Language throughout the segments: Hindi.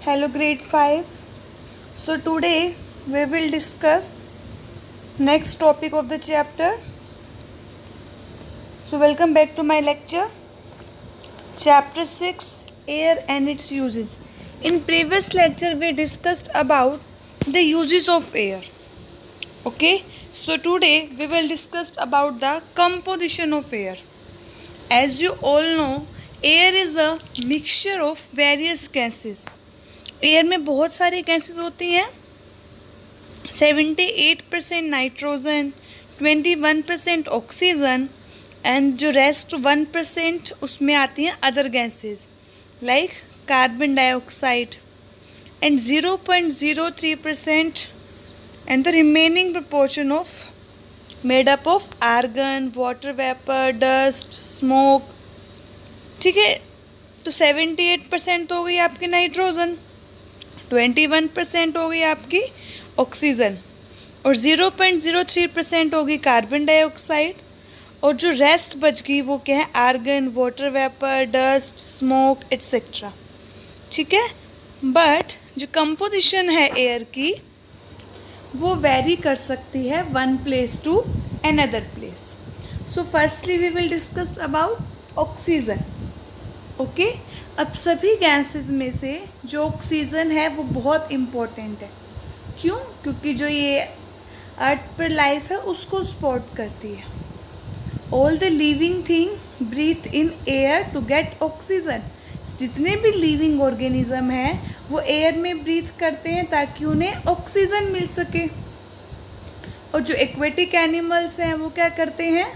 Hello grade 5. So today we will discuss next topic of the chapter. So welcome back to my lecture. Chapter 6, Air and its uses. In previous lecture we discussed about the uses of air. Okay, so today we will discuss about the composition of air. As you all know, air is a mixture of various gases. Air में बहुत सारी गैसेस होती हैं. 78% नाइट्रोजन, 21% ऑक्सीजन एंड जो रेस्ट 1% उसमें आती हैं other gases like carbon dioxide and 0.03% and the remaining proportion of made up of argon, water vapour, dust, smoke. ठीक है, तो 78% हो गई आपकी नाइट्रोजन, 21% हो गई आपकी ऑक्सीजन और 0.03% होगी कार्बन डाइऑक्साइड और जो रेस्ट बच गई वो क्या है, argon, water vapour, dust, smoke et cetera. ठीक है, बट जो कंपोजिशन है एयर की वो वेरी कर सकती है one place to another place. So firstly we will discuss about oxygen. Okay, अब सभी गैसेस में से जो ऑक्सीजन है वो बहुत इम्पोर्टेंट है. क्यों? क्योंकि जो ये अर्थ पर लाइफ है उसको सपोर्ट करती है. All the living thing breathe in air to get oxygen. जितने भी लिविंग ऑर्गेनिज्म हैं वो एयर में ब्रीथ करते हैं ताकि उन्हें ऑक्सीजन मिल सके. और जो एक्वेटिक एनिमल्स हैं वो क्या करते हैं,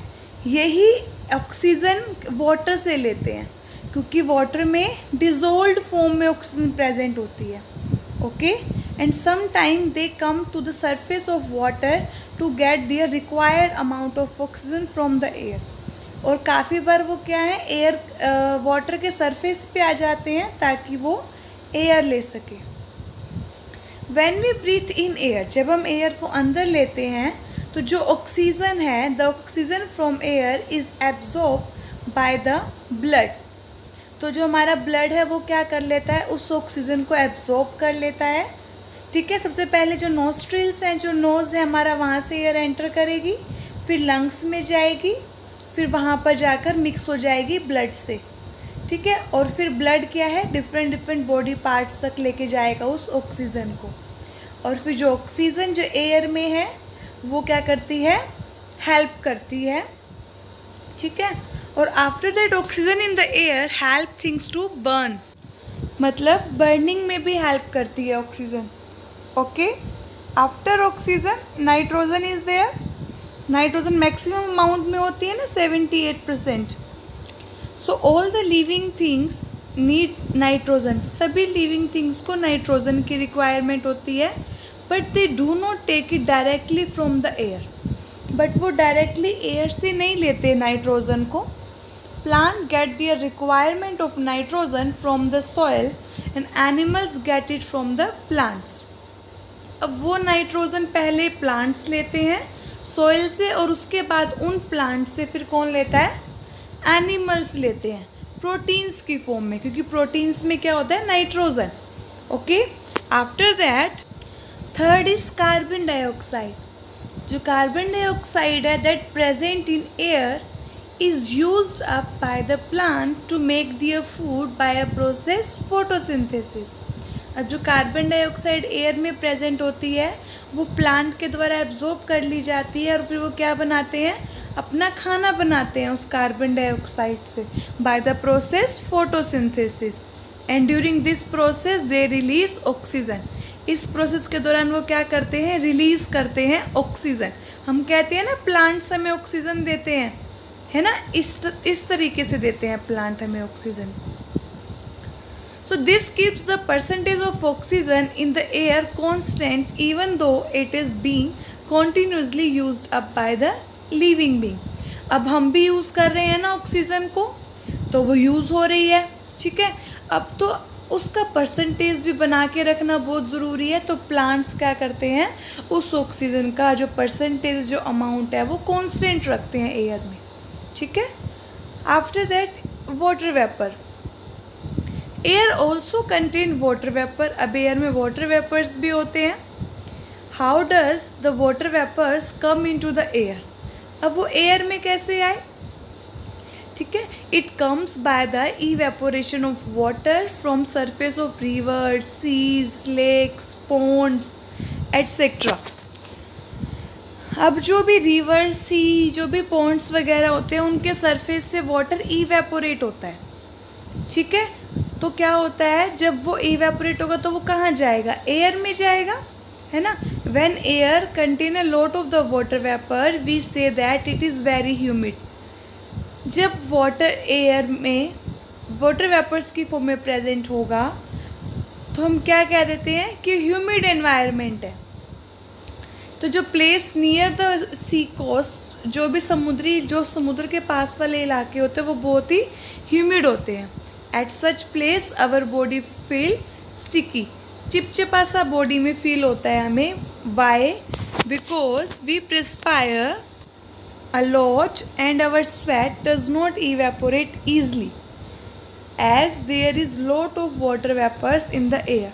यही ऑक्सीजन वाटर से लेते हैं क्योंकि वाटर में डिजोल्व्ड फॉर्म में ऑक्सीजन प्रेजेंट होती है. Okay, and some time they come to the surface of water to get their required amount of oxygen from the air. और काफ़ी बार वो क्या है, एयर वाटर के सरफेस पे आ जाते हैं ताकि वो एयर ले सके. When we breathe in air, जब हम एयर को अंदर लेते हैं तो जो ऑक्सीजन है, the oxygen from air is absorb by the blood. तो जो हमारा ब्लड है वो क्या कर लेता है, उस ऑक्सीजन को एब्जॉर्ब कर लेता है. ठीक है, सबसे पहले जो नोस्ट्रिल्स हैं, जो नोज़ है हमारा, वहाँ से एयर एंटर करेगी, फिर लंग्स में जाएगी, फिर वहाँ पर जाकर मिक्स हो जाएगी ब्लड से. ठीक है, और फिर ब्लड क्या है, डिफरेंट बॉडी पार्ट्स तक लेके जाएगा उस ऑक्सीजन को. और फिर जो ऑक्सीजन जो एयर में है वो क्या करती है, हेल्प करती है. ठीक है, और after that oxygen in the air help things to burn, मतलब बर्निंग में भी हेल्प करती है oxygen. Okay, after oxygen nitrogen is there. Nitrogen maximum amount में होती है ना, 78%. So all the living things need nitrogen. सभी लिविंग थिंग्स को नाइट्रोजन की रिक्वायरमेंट होती है, but they do not take it directly from the air. But वो डायरेक्टली एयर से नहीं लेते नाइट्रोजन को. Plant get their requirement of nitrogen from the soil and animals get it from the plants. अब वो नाइट्रोजन पहले प्लांट्स लेते हैं सॉइल से और उसके बाद उन प्लांट्स से फिर कौन लेता है, एनिमल्स लेते हैं प्रोटीन्स की फॉर्म में, क्योंकि प्रोटीन्स में क्या होता है, nitrogen. Okay, after that third is carbon dioxide. जो कार्बन डाइऑक्साइड है that present in air is used up by the plant to make their food by a process photosynthesis. अब जो कार्बन डाइऑक्साइड एयर में प्रेजेंट होती है वो प्लांट के द्वारा एब्जॉर्ब कर ली जाती है और फिर वो क्या बनाते हैं, अपना खाना बनाते हैं उस कार्बन डाइऑक्साइड से by the process photosynthesis. And during this process they release oxygen. इस प्रोसेस के दौरान वो क्या करते हैं, रिलीज करते हैं ऑक्सीजन. हम कहते हैं ना प्लांट्स हमें ऑक्सीजन देते हैं, है ना, इस तरीके से देते हैं प्लांट हमें oxygen. So this keeps the percentage of oxygen in the air constant even though it is being continuously used up by the living being. अब हम भी यूज़ कर रहे हैं ना ऑक्सीजन को, तो वो यूज़ हो रही है. ठीक है, अब तो उसका परसेंटेज भी बना के रखना बहुत ज़रूरी है. तो प्लांट्स क्या करते हैं, उस ऑक्सीजन का जो परसेंटेज, जो अमाउंट है वो कॉन्स्टेंट रखते हैं एयर में. ठीक है, after that water vapour. Air also contain water vapour, अब एयर में वाटर वेपर्स भी होते हैं। How does the water vapours come in to the air, अब वो एयर में कैसे आए, ठीक है। It comes by the evaporation of water from surface of rivers, seas, lakes, ponds et cetera. अब जो भी रिवर, सी, जो भी पॉन्ड्स वगैरह होते हैं उनके सरफेस से वाटर इवेपोरेट होता है, ठीक है। तो क्या होता है, जब वो इवेपोरेट होगा तो वो कहाँ जाएगा, एयर में जाएगा, है ना। When air contain a lot of the water vapour we say that it is very humid. जब वाटर एयर में वाटर वेपर्स की फॉर्म में प्रेजेंट होगा तो हम क्या कह देते हैं कि ह्यूमिड एनवायरनमेंट है। तो जो place near the sea coast, जो भी समुद्र के पास वाले इलाके होते हैं वो बहुत ही ह्यूमिड होते हैं। At such place our body feel sticky, चिपचिपा सा बॉडी में फील होता है हमें। Why, because we perspire a lot and our sweat does not evaporate easily as there is lot of water vapors in the air।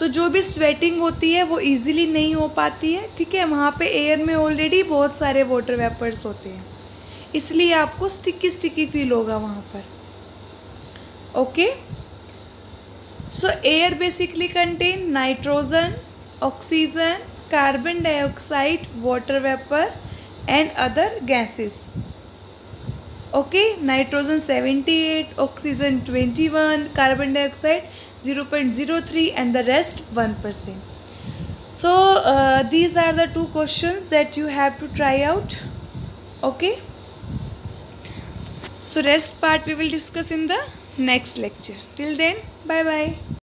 तो जो भी स्वेटिंग होती है वो इजीली नहीं हो पाती है, ठीक है। वहाँ पे एयर में ऑलरेडी बहुत सारे वाटर वेपर्स होते हैं, इसलिए आपको स्टिकी स्टिकी फील होगा वहाँ पर। Okay, so air basically contain nitrogen, oxygen, carbon dioxide, water vapour and other gases. Okay, nitrogen 78, oxygen 21, carbon dioxide 0.03 and the rest 1%. So these are the two questions that you have to try out. Okay, so rest part we will discuss in the next lecture. Till then, bye bye.